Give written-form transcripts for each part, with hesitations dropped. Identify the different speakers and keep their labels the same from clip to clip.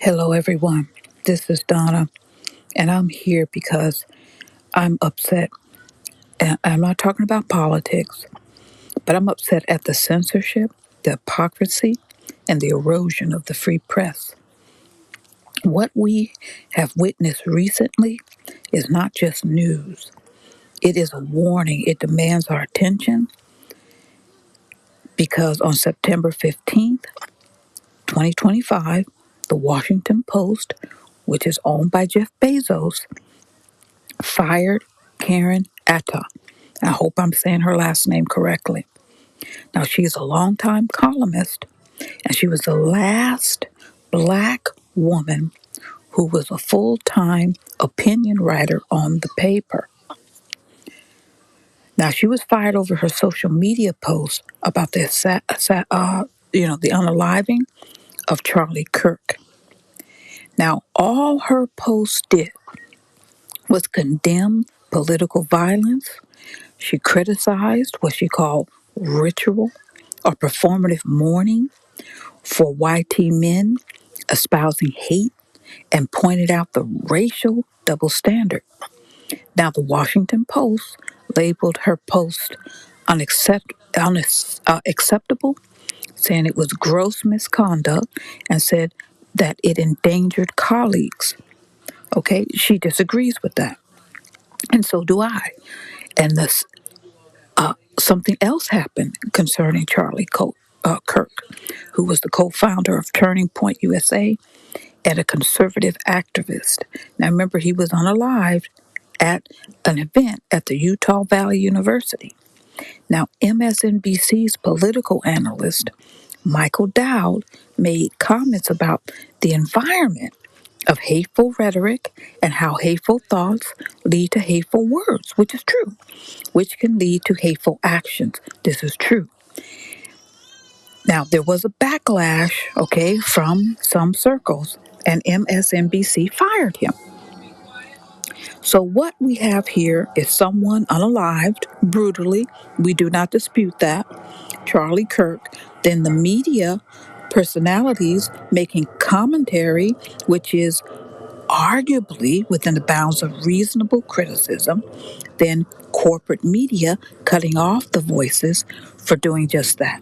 Speaker 1: Hello, everyone. This is Donna, and I'm here because I'm upset. And I'm not talking about politics, but I'm upset at the censorship, the hypocrisy, and the erosion of the free press. What we have witnessed recently is not just news, it is a warning. It demands our attention because on September 15th, 2025, the Washington Post, which is owned by Jeff Bezos, fired Karen Attiah. I hope I'm saying her last name correctly. Now, she's a longtime columnist, and she was the last black woman who was a full-time opinion writer on the paper. Now, she was fired over her social media post about the unaliving of Charlie Kirk. Now, all her posts did was condemn political violence. She criticized what she called ritual or performative mourning for YT men espousing hate and pointed out the racial double standard. Now, the Washington Post labeled her post unacceptable, saying it was gross misconduct, and said that it endangered colleagues. Okay, she disagrees with that, and so do I. And something else happened concerning Kirk, who was the co-founder of Turning Point USA and a conservative activist. Now, remember, he was unalived at an event at the Utah Valley University. Now, MSNBC's political analyst, Michael Dowd, made comments about the environment of hateful rhetoric and how hateful thoughts lead to hateful words, which is true, which can lead to hateful actions. This is true. Now, there was a backlash, okay, from some circles, and MSNBC fired him. So, what we have here is someone unalived, brutally. We do not dispute that. Charlie Kirk. Then the media personalities making commentary, which is arguably within the bounds of reasonable criticism. Then corporate media cutting off the voices for doing just that.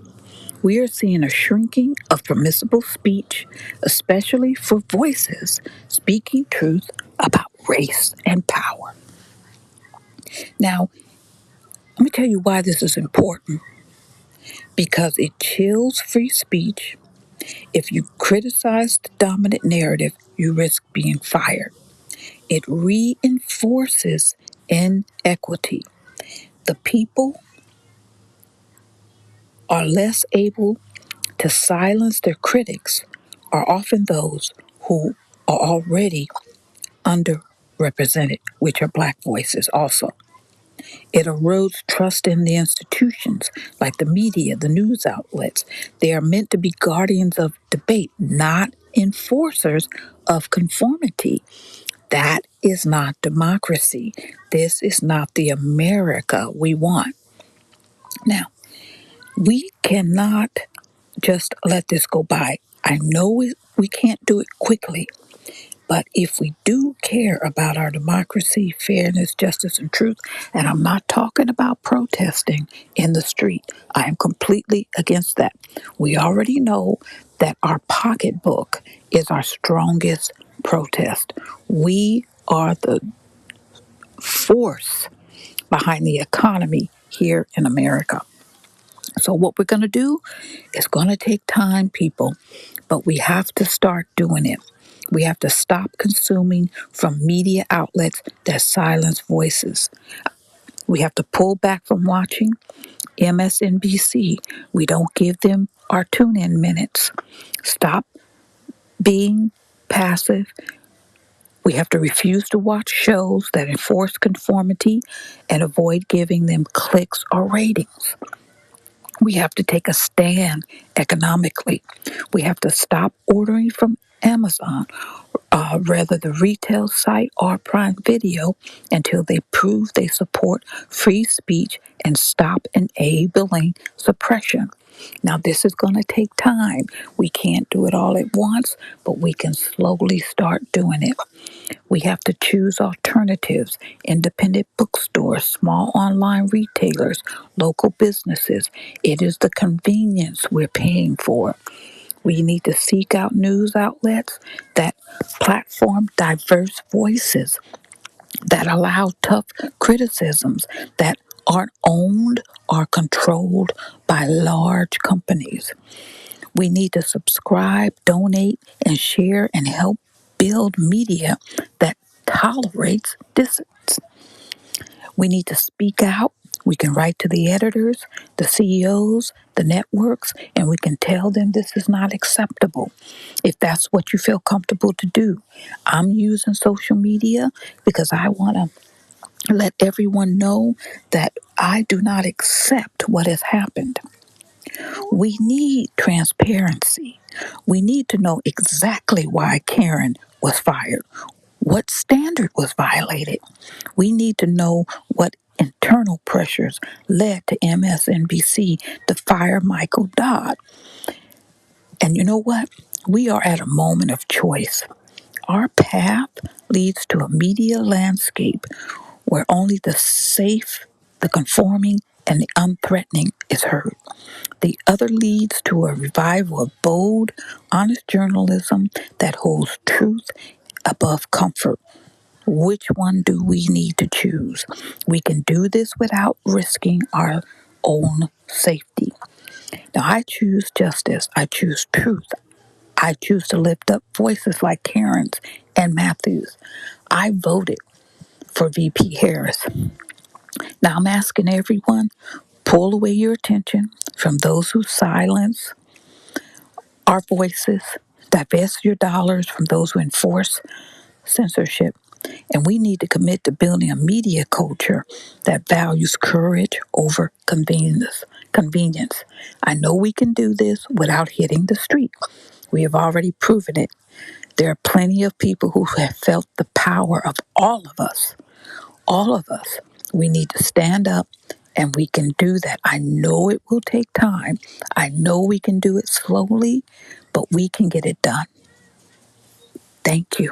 Speaker 1: We are seeing a shrinking of permissible speech, especially for voices speaking truth about race and power. Now, let me tell you why this is important. Because it chills free speech. If you criticize the dominant narrative, you risk being fired. It reinforces inequity. The people are less able to silence their critics, are often those who are already underrepresented, which are black voices also. It erodes trust in the institutions like the media, the news outlets. They are meant to be guardians of debate, not enforcers of conformity. That is not democracy. This is not the America we want. Now, we cannot just let this go by. I know we can't do it quickly. But if we do care about our democracy, fairness, justice, and truth, and I'm not talking about protesting in the street, I am completely against that. We already know that our pocketbook is our strongest protest. We are the force behind the economy here in America. So what we're going to do is going to take time, people, but we have to start doing it. We have to stop consuming from media outlets that silence voices. We have to pull back from watching MSNBC. We don't give them our tune-in minutes. Stop being passive. We have to refuse to watch shows that enforce conformity and avoid giving them clicks or ratings. We have to take a stand economically. We have to stop ordering from Amazon, rather the retail site or Prime Video, until they prove they support free speech and stop enabling suppression. Now, this is going to take time. We can't do it all at once, but we can slowly start doing it. We have to choose alternatives, independent bookstores, small online retailers, local businesses. It is the convenience we're paying for. We need to seek out news outlets that platform diverse voices, that allow tough criticisms, that aren't owned or controlled by large companies. We need to subscribe, donate, and share and help build media that tolerates dissent. We need to speak out. We can write to the editors, the CEOs, the networks, and we can tell them this is not acceptable if that's what you feel comfortable to do. I'm using social media because I want to let everyone know that I do not accept what has happened. We need transparency. We need to know exactly why Karen was fired, what standard was violated. We need to know what internal pressures led to MSNBC to fire Michael Dodd. And you know what? We are at a moment of choice. Our path leads to a media landscape where only the safe, the conforming, and the unthreatening is heard. The other leads to a revival of bold, honest journalism that holds truth above comfort. Which one do we need to choose? We can do this without risking our own safety. Now, I choose justice. I choose truth. I choose to lift up voices like Karen's and Matthew's. I voted for VP Harris. Now, I'm asking everyone, pull away your attention from those who silence our voices, divest your dollars from those who enforce censorship, and we need to commit to building a media culture that values courage over convenience. Convenience. I know we can do this without hitting the street. We have already proven it. There are plenty of people who have felt the power of all of us. All of us. We need to stand up, and we can do that. I know it will take time. I know we can do it slowly, but we can get it done. Thank you.